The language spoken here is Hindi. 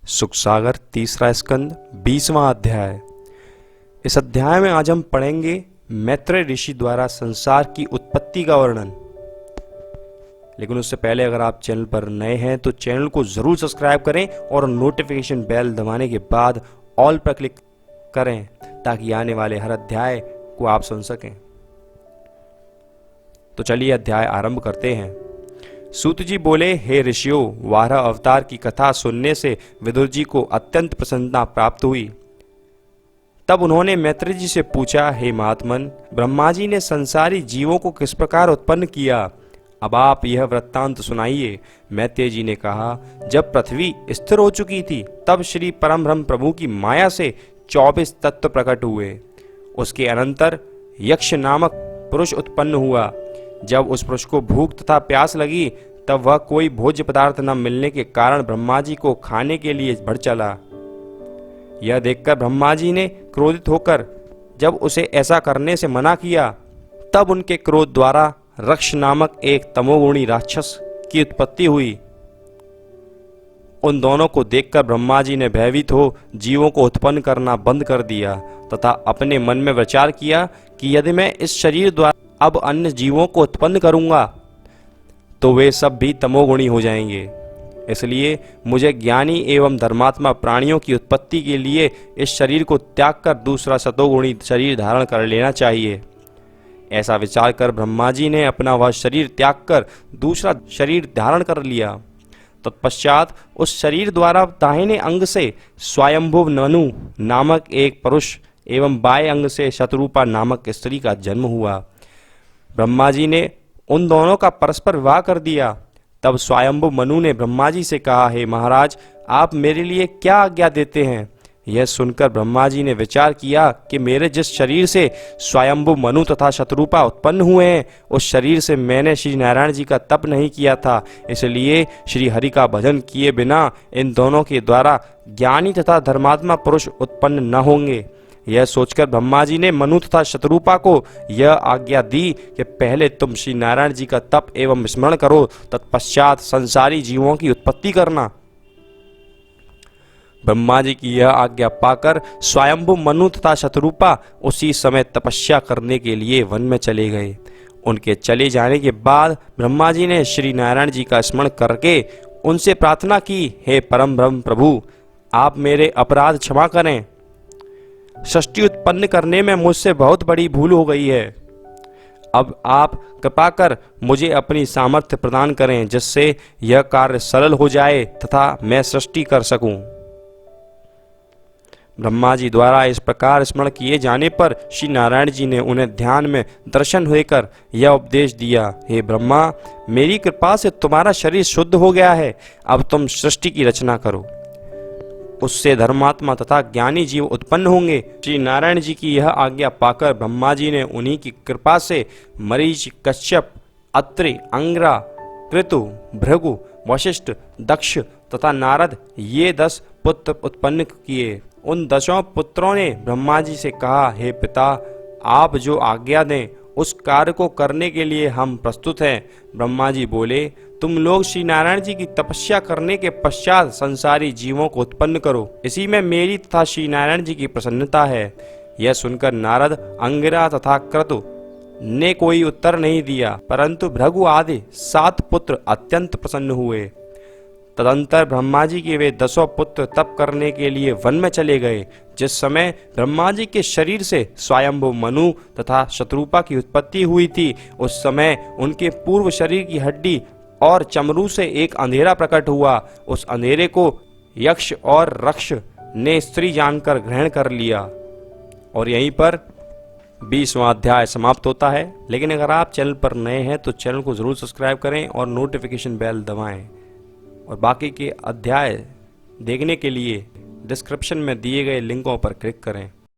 सुखसागर तीसरा स्कंद 20वां अध्याय। इस अध्याय में आज हम पढ़ेंगे मैत्रेय ऋषि द्वारा संसार की उत्पत्ति का वर्णन। लेकिन उससे पहले अगर आप चैनल पर नए हैं तो चैनल को जरूर सब्सक्राइब करें और नोटिफिकेशन बेल दबाने के बाद ऑल पर क्लिक करें ताकि आने वाले हर अध्याय को आप सुन सकें। तो चलिए अध्याय आरंभ करते हैं। सूत जी बोले, हे ऋषियों, वाराह अवतार की कथा सुनने से विदुर जी को अत्यंत प्रसन्नता प्राप्त हुई। तब उन्होंने मैत्रेय जी से पूछा, हे महात्मन, ब्रह्मा जी ने संसारी जीवों को किस प्रकार उत्पन्न किया? अब आप यह वृत्तांत सुनाइए। मैत्रेय जी ने कहा, जब पृथ्वी स्थिर हो चुकी थी तब श्री परम ब्रह्म प्रभु की माया से 24 तत्व प्रकट हुए। उसके अनंतर यक्ष नामक पुरुष उत्पन्न हुआ। जब उस पुरुष को भूख तथा प्यास लगी तब वह कोई भोज्य पदार्थ न मिलने के कारण ब्रह्मा जी को खाने के लिए बढ़ चला। यह देखकर ब्रह्मा जी ने क्रोधित होकर जब उसे ऐसा करने से मना किया तब उनके क्रोध द्वारा रक्ष नामक एक तमोगुणी राक्षस की उत्पत्ति हुई। उन दोनों को देखकर ब्रह्मा जी ने भयभीत हो जीवों को उत्पन्न करना बंद कर दिया तथा अपने मन में विचार किया कि यदि मैं इस शरीर द्वारा अब अन्य जीवों को उत्पन्न करूंगा तो वे सब भी तमोगुणी हो जाएंगे। इसलिए मुझे ज्ञानी एवं धर्मात्मा प्राणियों की उत्पत्ति के लिए इस शरीर को त्याग कर दूसरा सतोगुणी शरीर धारण कर लेना चाहिए। ऐसा विचार कर ब्रह्मा जी ने अपना वह शरीर त्याग कर दूसरा शरीर धारण कर लिया। तत्पश्चात उस शरीर द्वारा दाहिने अंग से स्वयंभुव मनु नामक एक पुरुष एवं बाएं अंग से शतरूपा नामक स्त्री का जन्म हुआ। ब्रह्मा जी ने उन दोनों का परस्पर विवाह कर दिया। तब स्वयंभु मनु ने ब्रह्मा जी से कहा, हे महाराज, आप मेरे लिए क्या आज्ञा देते हैं? यह सुनकर ब्रह्मा जी ने विचार किया कि मेरे जिस शरीर से स्वयंभु मनु तथा शतरूपा उत्पन्न हुए हैं उस शरीर से मैंने श्री नारायण जी का तप नहीं किया था, इसलिए श्री हरि का भजन किए बिना इन दोनों के द्वारा ज्ञानी तथा धर्मात्मा पुरुष उत्पन्न न होंगे। यह सोचकर ब्रह्मा जी ने मनु तथा शतरूपा को यह आज्ञा दी कि पहले तुम श्री नारायण जी का तप एवं स्मरण करो, तत्पश्चात संसारी जीवों की उत्पत्ति करना। ब्रह्मा जी की यह आज्ञा पाकर स्वयंभु मनु तथा शतरूपा उसी समय तपस्या करने के लिए वन में चले गए। उनके चले जाने के बाद ब्रह्मा जी ने श्री नारायण जी का स्मरण करके उनसे प्रार्थना की, हे परम ब्रह्म प्रभु, आप मेरे अपराध क्षमा करें। सृष्टि उत्पन्न करने में मुझसे बहुत बड़ी भूल हो गई है। अब आप कृपा कर मुझे अपनी सामर्थ्य प्रदान करें जिससे यह कार्य सरल हो जाए तथा मैं सृष्टि कर सकूं। ब्रह्मा जी द्वारा इस प्रकार स्मरण किए जाने पर श्री नारायण जी ने उन्हें ध्यान में दर्शन होकर यह उपदेश दिया, हे ब्रह्मा, मेरी कृपा से तुम्हारा शरीर शुद्ध हो गया है। अब तुम सृष्टि की रचना करो, उससे धर्मात्मा तथा ज्ञानी जीव उत्पन्न होंगे। श्री नारायण जी की यह आज्ञा पाकर ब्रह्मा जी ने उन्हीं की कृपा से मरीच, कश्यप, अत्रि, अंगिरा, कृतु, भृगु, वशिष्ठ, दक्ष तथा नारद ये 10 पुत्र उत्पन्न किए। उन 10 पुत्रों ने ब्रह्मा जी से कहा, हे पिता, आप जो आज्ञा दें उस कार्य को करने के लिए हम प्रस्तुत हैं। ब्रह्मा जी बोले, तुम लोग श्री नारायण जी की तपस्या करने के पश्चात संसारी जीवों को उत्पन्न करो, इसी में मेरी तथा श्री नारायण जी की प्रसन्नता है। यह सुनकर नारद, अंगिरा तथा क्रतु ने कोई उत्तर नहीं दिया, परंतु भृगु आदि 7 पुत्र अत्यंत प्रसन्न हुए। तदंतर ब्रह्मा जी के वे 10 पुत्र तप करने के लिए वन में चले गए। जिस समय ब्रह्मा जी के शरीर से स्वयंभु मनु तथा शतरूपा की उत्पत्ति हुई थी उस समय उनके पूर्व शरीर की हड्डी और चमरू से एक अंधेरा प्रकट हुआ। उस अंधेरे को यक्ष और रक्ष ने स्त्री जानकर ग्रहण कर लिया। और यहीं पर 20वां अध्याय समाप्त होता है। लेकिन अगर आप चैनल पर नए हैं तो चैनल को जरूर सब्सक्राइब करें और नोटिफिकेशन बेल दबाएं। और बाकी के अध्याय देखने के लिए डिस्क्रिप्शन में दिए गए लिंकों पर क्लिक करें।